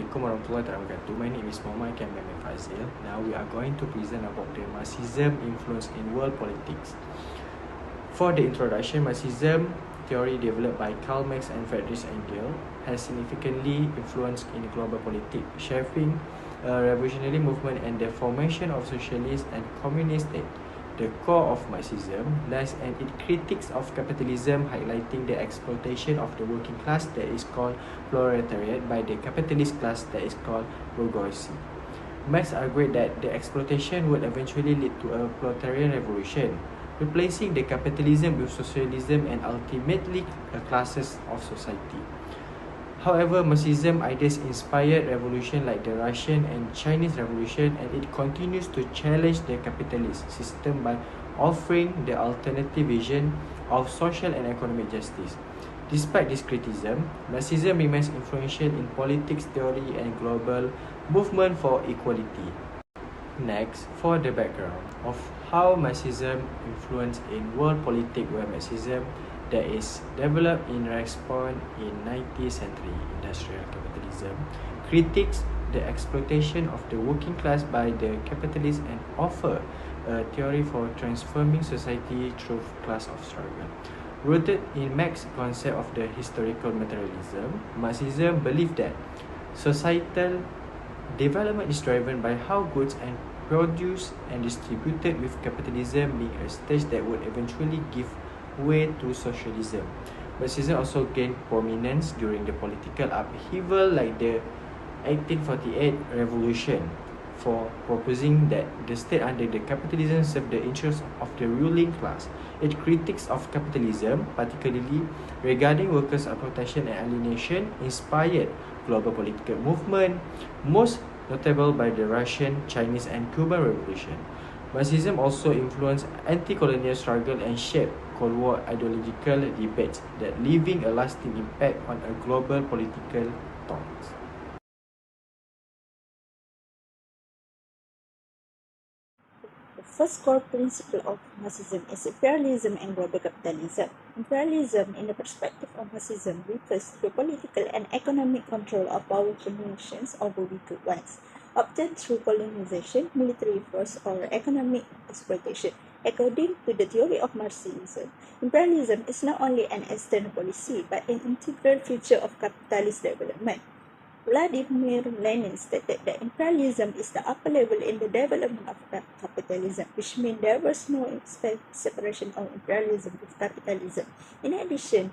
Assalamualaikum warahmatullahi wabarakatuh. My name is Muhammad Kamil Fazil. Now we are going to present about the Marxism influence in world politics. For the introduction, Marxism theory developed by Karl Marx and Friedrich Engels has significantly influenced in global politics, shaping a revolutionary movement and the formation of socialist and communist state. The core of Marxism lies in its critiques of capitalism, highlighting the exploitation of the working class that is called proletariat by the capitalist class that is called bourgeoisie. Marx argued that the exploitation would eventually lead to a proletarian revolution, replacing the capitalism with socialism and ultimately a classes of society. However, Marxism ideas inspired revolutions like the Russian and Chinese Revolution, and it continues to challenge the capitalist system by offering the alternative vision of social and economic justice. Despite this criticism, Marxism remains influential in politics theory and global movement for equality. Next, for the background of how Marxism influenced in world politics, where Marxism that is developed in response in 19th century industrial capitalism critiques the exploitation of the working class by the capitalists and offer a theory for transforming society through class of struggle. Rooted in Marx's concept of the historical materialism, Marxism believed that societal development is driven by how goods are produced and distributed, with capitalism being a stage that would eventually give way to socialism. Marxism also gained prominence during the political upheaval like the 1848 revolution, for proposing that the state under the capitalism served the interests of the ruling class. Its critiques of capitalism, particularly regarding workers' exploitation and alienation, inspired global political movement, most notable by the Russian, Chinese, and Cuban Revolution. Marxism also influenced anti-colonial struggle and shaped Cold War ideological debates that leaving a lasting impact on a global political thought. The first core principle of Marxism is imperialism and global capitalism. Imperialism, in the perspective of Marxism, refers to the political and economic control of powerful nations over weaker ones, obtained through colonization, military force, or economic exploitation. According to the theory of Marxism, imperialism is not only an external policy but an integral feature of capitalist development. Vladimir Lenin stated that imperialism is the upper level in the development of capitalism, which means there was no separation of imperialism with capitalism. In addition,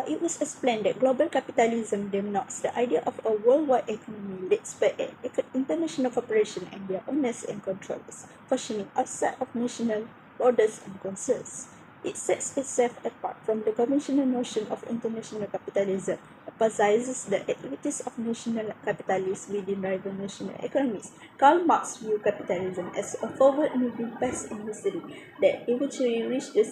it was explained that global capitalism denotes the idea of a worldwide economy led by international cooperation and their owners and controllers, functioning outside of national borders and concerns. It sets itself apart from the conventional notion of international capitalism, emphasizes the activities of national capitalists within rival national economies. Karl Marx viewed capitalism as a forward-moving path in history that eventually reached the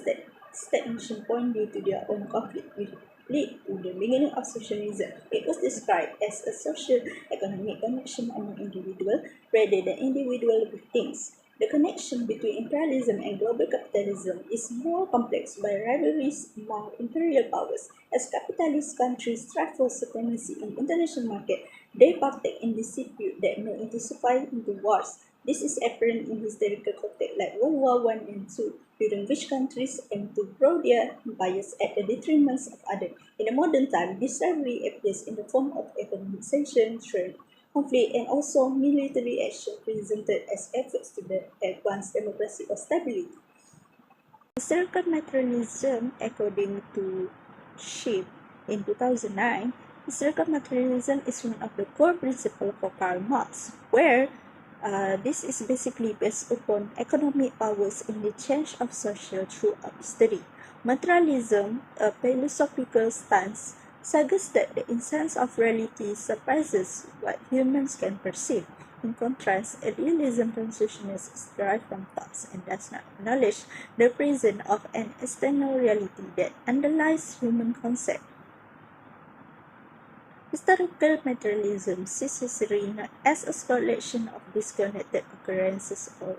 stagnation point due to their own conflict, which led to the beginning of socialism. It was described as a social economic connection among individuals rather than individual with things. The connection between imperialism and global capitalism is more complex by rivalries among imperial powers. As capitalist countries strive for supremacy in international market, they partake in disputes that may intensify into wars. This is apparent in historical context like World War I and II, during which countries aim to grow their empires at the detriment of others. In the modern time, this rivalry appears in the form of economic sanctions, trade, conflict, and also military action presented as efforts to advance democracy or stability. Historical materialism, according to Schiff in 2009, historical materialism is one of the core principles for Karl Marx, where this is basically based upon economic powers in the change of social throughout history. Materialism, a philosophical stance, suggests that the essence of reality surpasses what humans can perceive. In contrast, idealism consciousness is derived from thoughts and does not acknowledge the presence of an external reality that underlies human concept. Historical materialism sees history not as a collection of disconnected occurrences or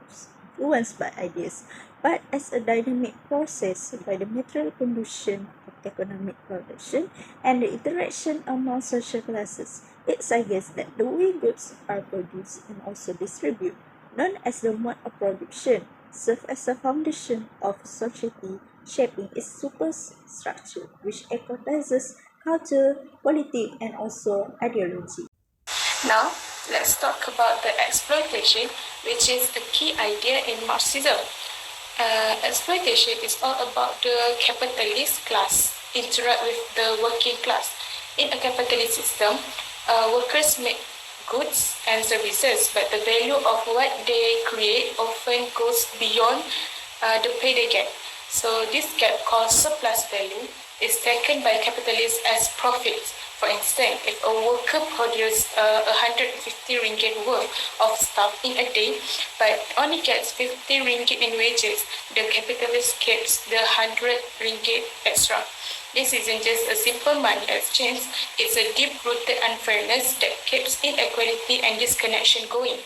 influenced by ideas, but as a dynamic process by the material condition of economic production and the interaction among social classes. It suggests that the way goods are produced and also distributed, known as the mode of production, serve as a foundation of society, shaping its superstructure, which encompasses culture, politics, and also ideology. Now, let's talk about the exploitation, which is a key idea in Marxism. Exploitation is all about the capitalist class interact with the working class. In a capitalist system, workers make goods and services, but the value of what they create often goes beyond the pay they get. So this gap called surplus value is taken by capitalists as profits. For instance, if a worker produces 150 ringgit worth of stuff in a day, but only gets 50 ringgit in wages, the capitalist keeps the 100 ringgit extra. This isn't just a simple money exchange, it's a deep-rooted unfairness that keeps inequality and disconnection going.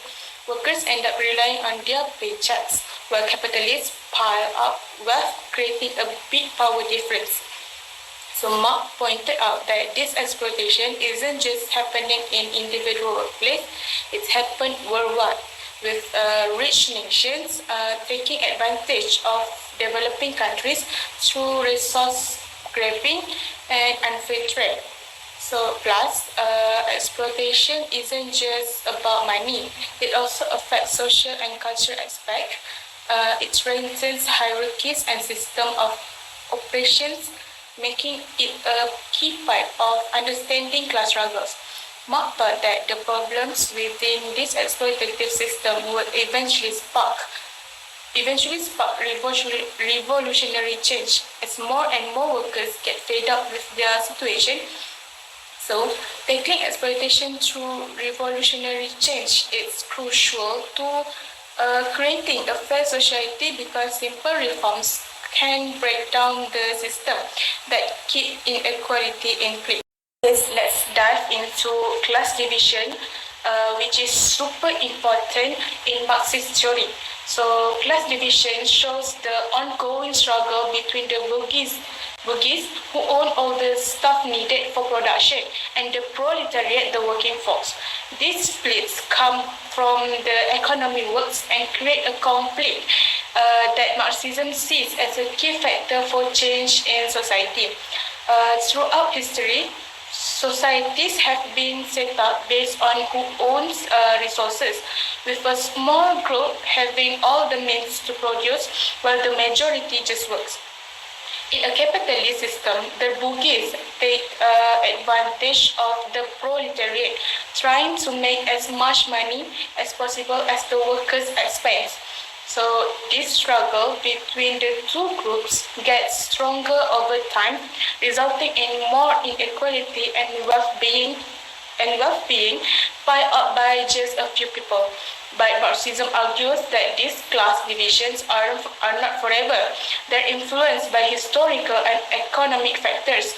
Workers end up relying on their paychecks, while capitalists pile up wealth, creating a big power difference. So Mark pointed out that this exploitation isn't just happening in individual workplace, it's happened worldwide, with rich nations taking advantage of developing countries through resource grabbing and unfair trade. So plus, exploitation isn't just about money, it also affects social and cultural aspects. It strengthens hierarchies and system of oppressions, making it a key part of understanding class struggles. Mark thought that the problems within this exploitative system would eventually spark revolutionary change as more and more workers get fed up with their situation. So, tackling exploitation through revolutionary change is crucial to creating a fair society because simple reforms can break down the system that keep inequality in place. Let's dive into class division, which is super important in Marxist theory. So, class division shows the ongoing struggle between the bourgeois who own all the stuff needed for production and the proletariat, the working force. These splits come from the economic works and create a conflict that Marxism sees as a key factor for change in society. Throughout history, societies have been set up based on who owns resources, with a small group having all the means to produce while the majority just works. In a capitalist system, the bourgeois take advantage of the proletariat, trying to make as much money as possible as the workers' expense. So this struggle between the two groups gets stronger over time, resulting in more inequality and wealth being piled up by just a few people. But Marxism argues that these class divisions are not forever. They're influenced by historical and economic factors.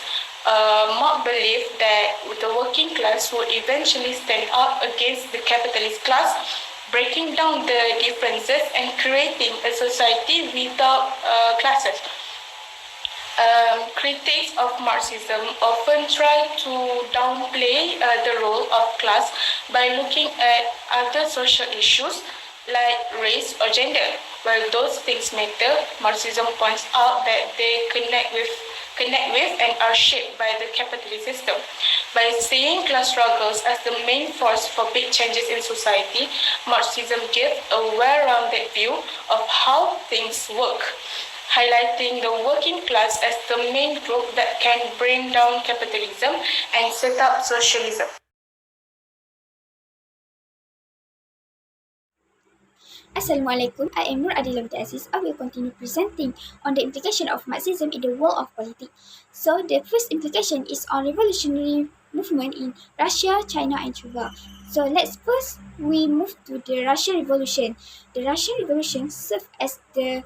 Marx believed that the working class would eventually stand up against the capitalist class, breaking down the differences and creating a society without classes. Critics of Marxism often try to downplay the role of class by looking at other social issues like race or gender. While those things matter, Marxism points out that they connect with and are shaped by the capitalist system. By seeing class struggles as the main force for big changes in society, Marxism gives a well-rounded view of how things work, highlighting the working class as the main group that can bring down capitalism and set up socialism. Assalamualaikum, I am Nur Adila Aziz. I will continue presenting on the implication of Marxism in the world of politics. So the first implication is on revolutionary movement in Russia, China and Cuba. So we move to the Russian Revolution. The Russian Revolution served as the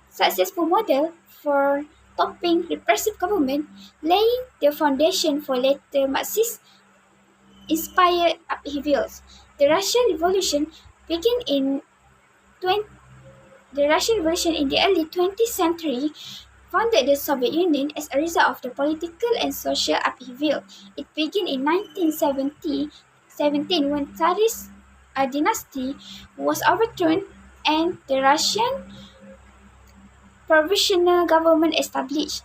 successful model for toppling repressive government, laying the foundation for later Marxist-inspired upheavals. The Russian Revolution began in The Russian Revolution in the early 20th century founded the Soviet Union as a result of the political and social upheaval. It began in 1917 when Tsarist dynasty was overthrown and the Russian provisional government established.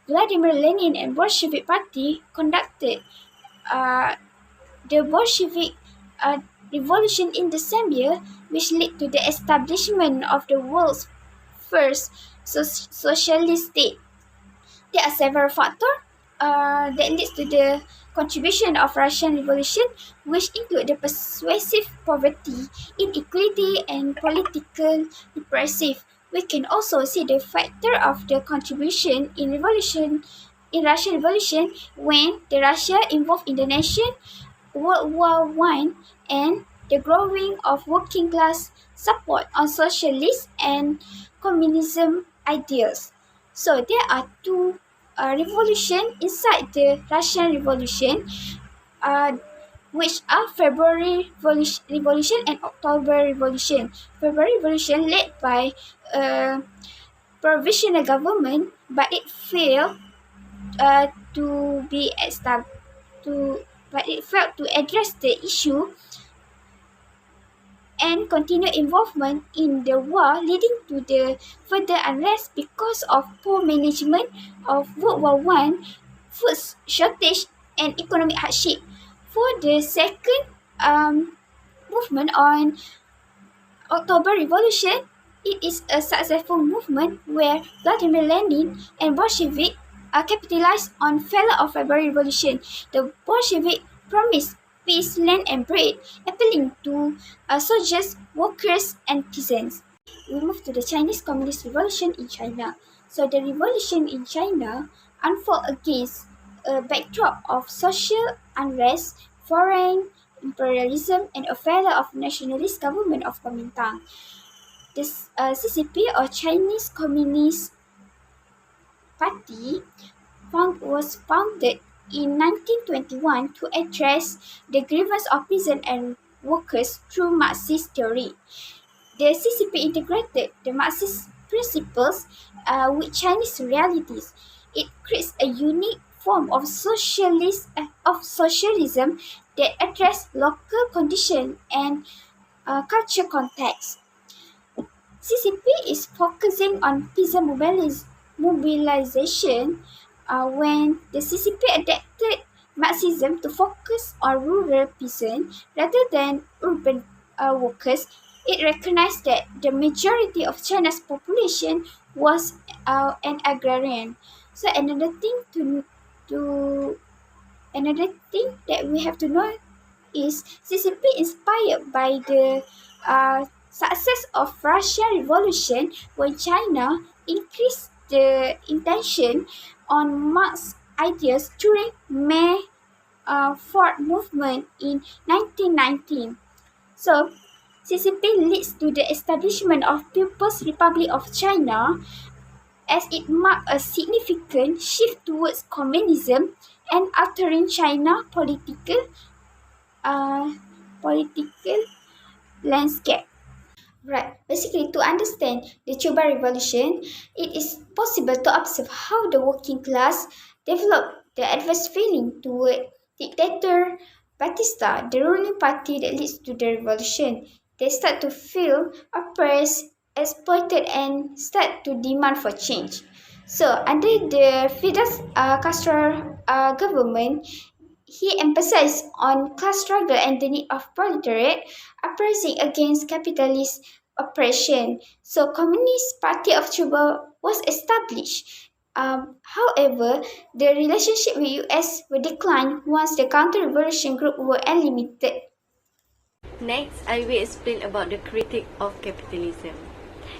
Vladimir Lenin and Bolshevik Party conducted uh, the Bolshevik Revolution in the same year, which led to the establishment of the world's first socialist state. There are several factors that leads to the contribution of Russian Revolution, which include the pervasive poverty, inequality, and political repressive. We can also see the factor of the contribution in Russian Revolution when the Russia involved in the nation World War I and the growing of working class support on socialist and communism ideals. So there are two revolutions inside the Russian Revolution, uh, which are February Revolution and October Revolution. February Revolution led by a provisional government, but it failed to be established. But it failed to address the issue and continued involvement in the war, leading to the further unrest because of poor management of World War I, food shortage, and economic hardship. For the second movement on October Revolution, it is a successful movement where Vladimir Lenin and Bolshevik capitalized on failure of February Revolution. The Bolshevik promised peace, land, and bread, appealing to soldiers, workers, and peasants. We move to the Chinese Communist Revolution in China. So the revolution in China unfolded against a backdrop of social unrest, foreign imperialism, and a failure of nationalist government of Kuomintang. The CCP, or Chinese Communist Party, was founded in 1921 to address the grievance of peasants and workers through Marxist theory. The CCP integrated the Marxist principles with Chinese realities. It creates a unique form of socialism that addresses local conditions and culture context. CCP is focusing on peasant mobilization when the CCP adapted Marxism to focus on rural peasants rather than urban workers. It recognized that the majority of China's population was an agrarian. So another thing that we have to know is CCP inspired by the success of Russian Revolution when China increased the intention on Marx's ideas during May 4th movement in 1919. So CCP leads to the establishment of People's Republic of China as it marked a significant shift towards communism and altering China's political landscape. Right. Basically, to understand the Cuban Revolution, it is possible to observe how the working class developed the adverse feeling toward dictator Batista, the ruling party that leads to the revolution. They start to feel oppressed, exploited, and start to demand for change. So, under the Fidel Castro government, he emphasized on class struggle and the need of proletariat uprising against capitalist oppression. So, Communist Party of Cuba was established. However, the relationship with US will decline once the counter-revolution group were eliminated. Next, I will explain about the critique of capitalism.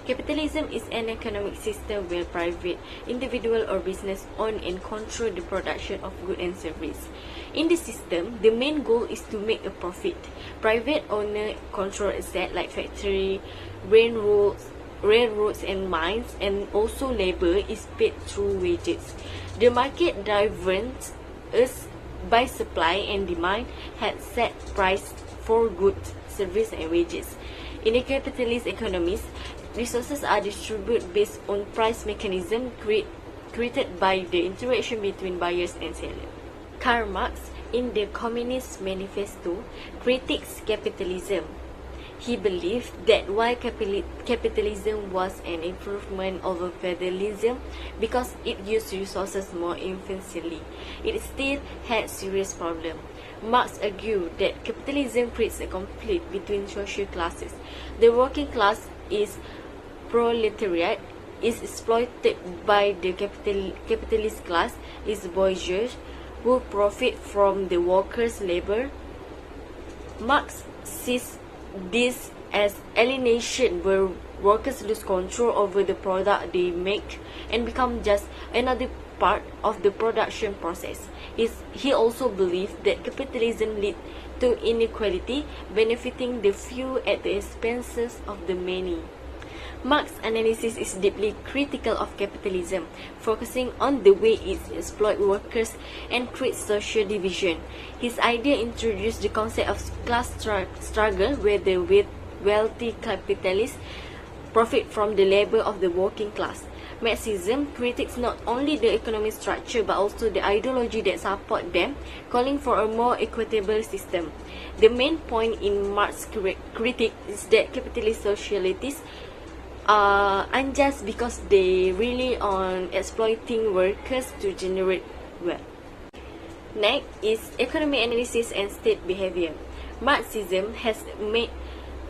Capitalism is an economic system where private, individual or business own and control the production of goods and services. In this system, the main goal is to make a profit. Private owner control assets like factory, railroads and mines, and also labor is paid through wages. The market driven by supply and demand had set price for goods, service and wages. In a capitalist economies, resources are distributed based on price mechanism created by the interaction between buyers and sellers. Karl Marx, in the Communist Manifesto, critiques capitalism. He believed that while capitalism was an improvement over feudalism because it used resources more efficiently, it still had serious problems. Marx argued that capitalism creates a conflict between social classes. The working class is proletariat, is exploited by the capitalist class, is bourgeois, who profit from the workers' labor. Marx sees this as alienation, where workers lose control over the product they make and become just another part of the production process. He also believed that capitalism leads to inequality, benefiting the few at the expenses of the many. Marx's analysis is deeply critical of capitalism, focusing on the way it exploits workers and creates social division. His idea introduced the concept of class struggle, where the wealthy capitalists profit from the labor of the working class. Marxism critiques not only the economic structure but also the ideology that support them, calling for a more equitable system. The main point in Marx's critique is that capitalist socialists are unjust because they rely on exploiting workers to generate wealth. Next is economic analysis and state behavior. Marxism has made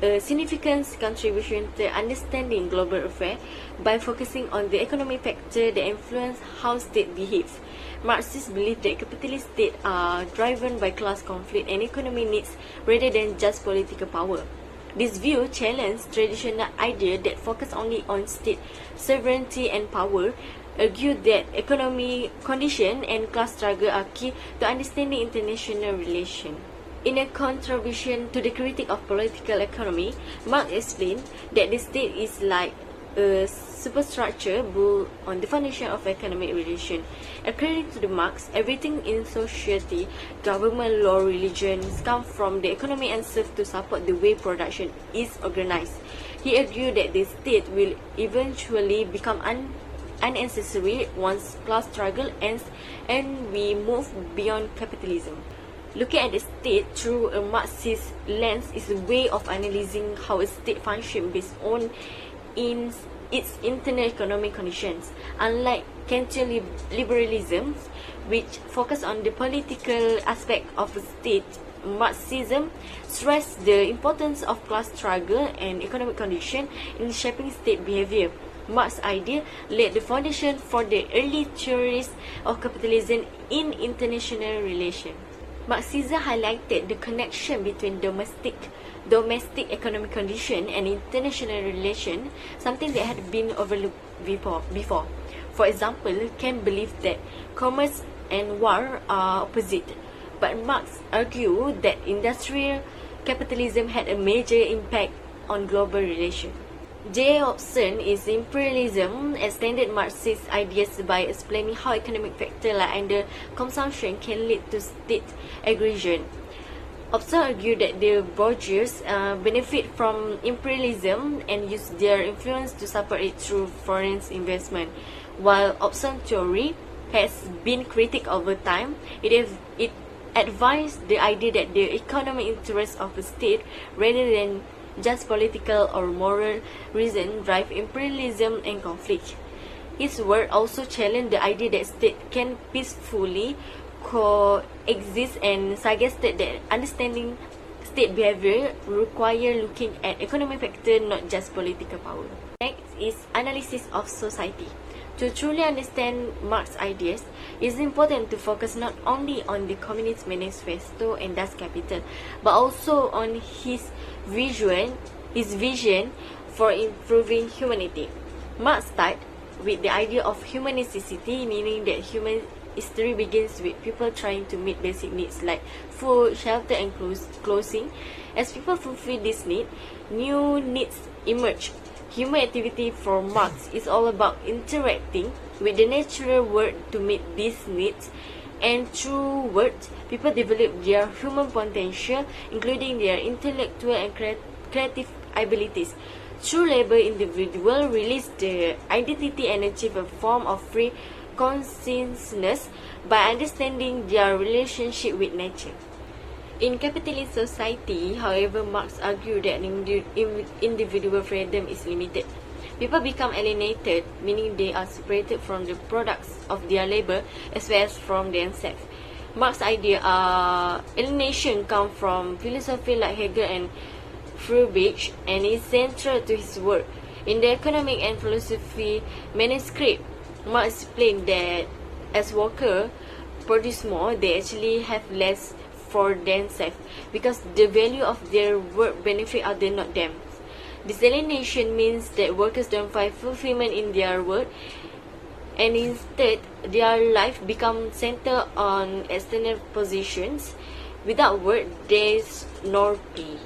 a significant contribution to understanding global affairs by focusing on the economic factors that influence how states behave. Marxists believe that capitalist states are driven by class conflict and economic needs rather than just political power. This view challenges traditional ideas that focus only on state sovereignty and power, argue that economic conditions and class struggle are key to understanding international relations. In a contribution to the critique of political economy, Marx explained that the state is like a superstructure built on the foundation of economic relations. According to Marx, everything in society, government, law, religions, come from the economy and serve to support the way production is organized. He argued that the state will eventually become unnecessary once class struggle ends and we move beyond capitalism. Looking at the state through a Marxist lens is a way of analyzing how a state functions based on its internal economic conditions. Unlike Kantian liberalism, which focus on the political aspect of a state, Marxism stressed the importance of class struggle and economic conditions in shaping state behavior. Marx's idea laid the foundation for the early theories of capitalism in international relations. Marxism highlighted the connection between domestic economic condition and international relation, something that had been overlooked before. For example, Kant believed that commerce and war are opposite, but Marx argued that industrial capitalism had a major impact on global relations. J. Hobson is imperialism extended Marxist ideas by explaining how economic factors like under consumption can lead to state aggression. Hobson argued that the bourgeois benefit from imperialism and use their influence to support it through foreign investment. While Hobson's theory has been critiqued over time, it advanced the idea that the economic interests of a state rather than just political or moral reasons drive imperialism and conflict. His work also challenged the idea that states can peacefully coexist and suggested that understanding state behavior requires looking at economic factors, not just political power. Next is analysis of society. To truly understand Marx's ideas, it is important to focus not only on the Communist Manifesto and Das Kapital, but also on his vision for improving humanity. Marx started with the idea of human necessity, meaning that human history begins with people trying to meet basic needs like food, shelter, and clothing. As people fulfill this need, new needs emerge. Human activity for Marx is all about interacting with the natural world to meet these needs, and through words, people develop their human potential, including their intellectual and creative abilities. True labor individual release their identity and achieve a form of free consciousness by understanding their relationship with nature. In capitalist society, however, Marx argued that individual freedom is limited. People become alienated, meaning they are separated from the products of their labor as well as from themselves. Marx's idea alienation comes from philosophy like Hegel and Friedrich and is central to his work. In the Economic and Philosophy manuscript, Marx explained that as workers produce more, they actually have less for themselves because the value of their work benefit others, not them. This alienation means that workers don't find fulfillment in their work, and instead their life becomes centered on external positions. Without work, there is no pay.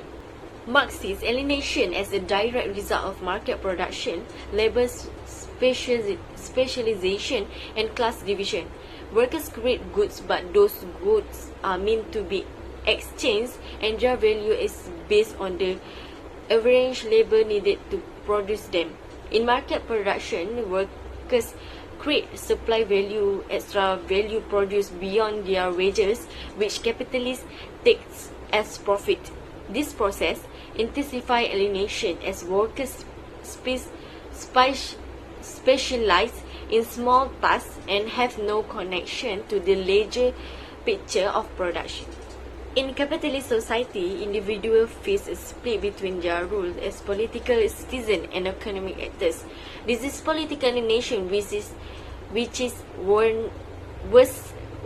Marx sees alienation as a direct result of market production, labor specialization, and class division. Workers create goods, but those goods are meant to be exchanged, and their value is based on the average labor needed to produce them. In market production, workers create supply value, extra value produced beyond their wages, which capitalists takes as profit. This process intensifies alienation as workers specialize in small tasks and have no connection to the larger picture of production. In capitalist society, individuals face a split between their roles as political citizens and economic actors. This is political alienation, which is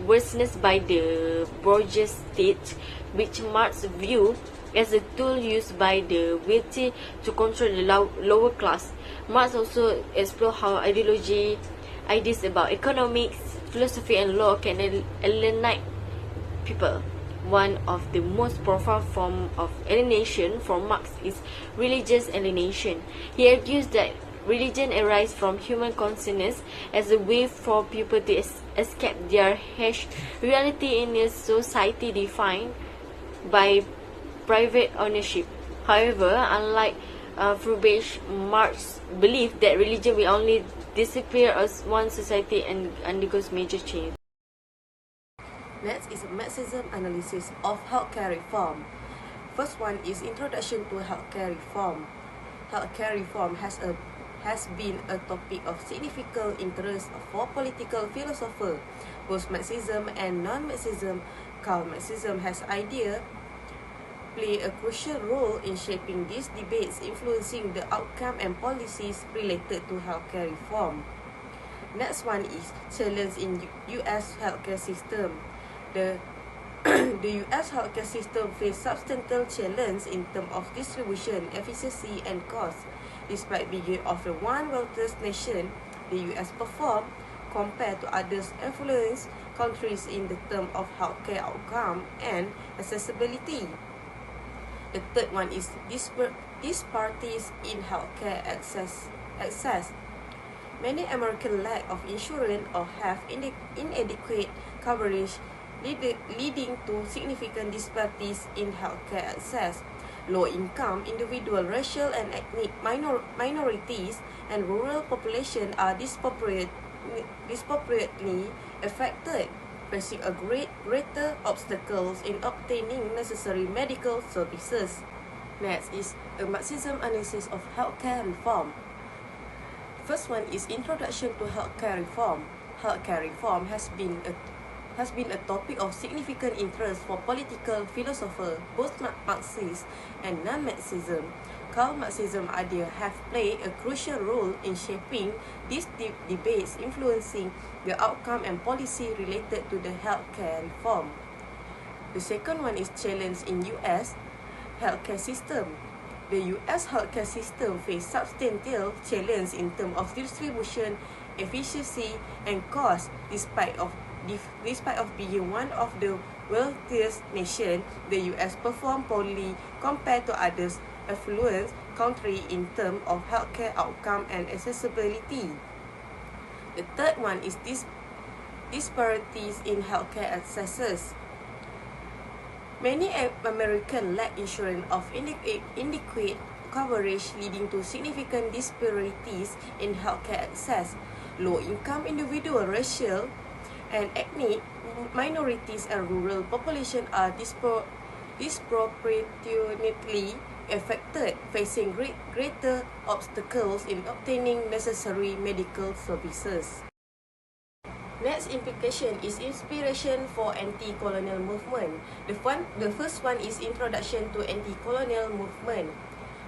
worsened by the bourgeois state, which Marx viewed as a tool used by the wealthy to control the lower class. Marx also explored how ideas about economics, philosophy, and law can alienate people. One of the most profound forms of alienation for Marx is religious alienation. He argues that religion arises from human consciousness as a way for people to escape their harsh reality in a society defined by private ownership. However, unlike Friedrich, Marx believed that religion will only disappear as one society undergoes major change. Next is a Marxism analysis of healthcare reform. First one is introduction to healthcare reform. Healthcare reform has been a topic of significant interest for political philosophers, both Marxism and non-Marxism. Marxism has idea play a crucial role in shaping these debates, influencing the outcome and policies related to healthcare reform. Next one is challenge in U.S. healthcare system. The U.S. healthcare system faces substantial challenge in terms of distribution, efficiency, and cost. Despite being of the one wealthiest nation, the U.S. perform compared to other affluent countries in the term of healthcare outcome and accessibility. The third one is disparities in healthcare access. Many Americans lack of insurance or have inadequate coverage, leading to significant disparities in healthcare access. Low-income individual, racial and ethnic minorities, and rural population are disproportionately affected, facing a greater obstacles in obtaining necessary medical services. Next is a Marxism analysis of healthcare reform. First one is introduction to healthcare reform. Healthcare reform has been a topic of significant interest for political philosophers, both Marxist and non-Marxism. Marxism ideas have played a crucial role in shaping these debates, influencing the outcome and policy related to the healthcare reform. The second one is challenge in U.S. healthcare system. The U.S. healthcare system faces substantial challenge in terms of distribution, efficiency, and cost. Despite of being one of the wealthiest nation, the U.S. performed poorly compared to others affluent countries in terms of healthcare outcome and accessibility. The third one is disparities in healthcare accesses. Many Americans lack insurance of inadequate coverage, leading to significant disparities in healthcare access. Low-income individual, racial and ethnic minorities and rural population are disproportionately affected, facing greater obstacles in obtaining necessary medical services. Next implication is inspiration for anti-colonial movement. The first one is introduction to anti-colonial movement.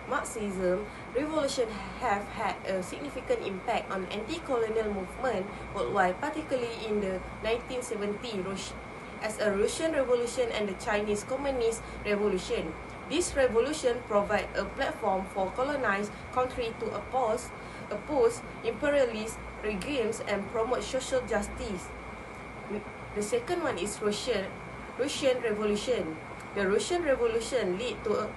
Marxism revolution have had a significant impact on anti-colonial movement worldwide, particularly in the 1970s as a Russian Revolution and the Chinese Communist Revolution. This revolution provide a platform for colonized countries to oppose imperialist regimes and promote social justice. The second one is Russian Revolution. The Russian Revolution lead to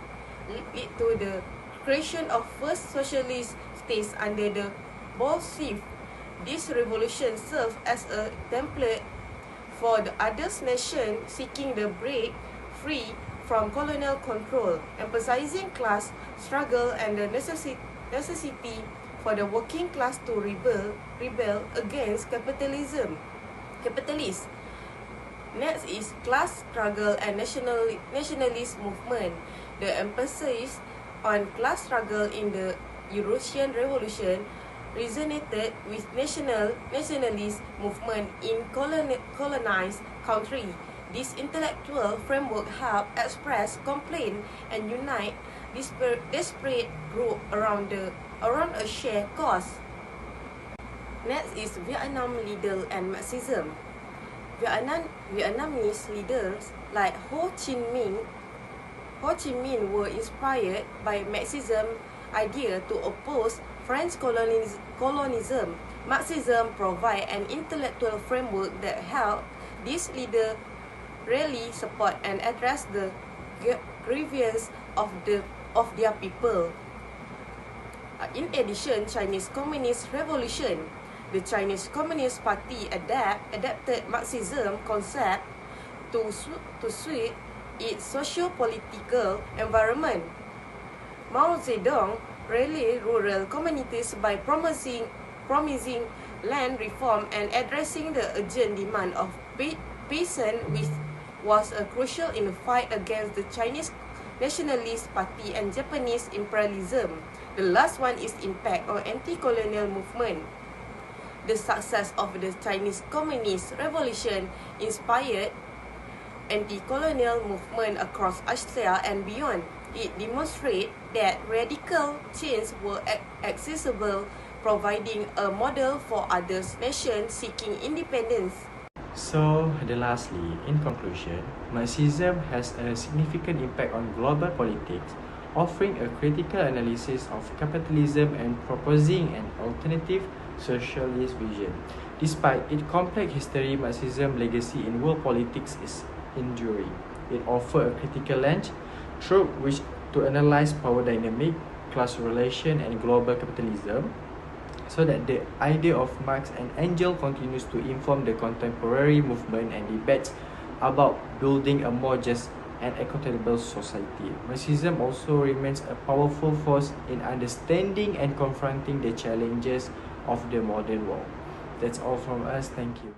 the creation of first socialist states under the Bolshevik. This revolution served as a template for the other nations seeking the break free from colonial control, emphasizing class struggle and the necessity for the working class to rebel against capitalists. Next is class struggle and nationalist movement. The emphasis on class struggle in the Russian Revolution resonated with nationalist movement in colonized country. This intellectual framework helped express, complain, and unite disparate groups around a shared cause. Next is Vietnam leader and Marxism. Vietnamese leaders like Ho Chi Minh were inspired by Marxism idea to oppose French colonialism. Marxism provide an intellectual framework that helped these leaders really support and address the grievances of their people. In addition, Chinese Communist Revolution. The Chinese Communist Party adapted Marxism concept to suit its socio-political environment. Mao Zedong rallied rural communities by promising land reform and addressing the urgent demand of peasants, which was crucial in the fight against the Chinese Nationalist Party and Japanese imperialism. The last one is impact on anti-colonial movement. The success of the Chinese Communist Revolution inspired anti-colonial movement across Asia and beyond. It demonstrates that radical change were accessible, providing a model for other nations seeking independence. So, lastly, in conclusion, Marxism has a significant impact on global politics, offering a critical analysis of capitalism and proposing an alternative socialist vision. Despite its complex history, Marxism's legacy in world politics is enduring. It offers a critical lens through which to analyze power dynamic, class relation, and global capitalism, so that the idea of Marx and Engels continues to inform the contemporary movement and debates about building a more just and equitable society. Marxism also remains a powerful force in understanding and confronting the challenges of the modern world. That's all from us. Thank you.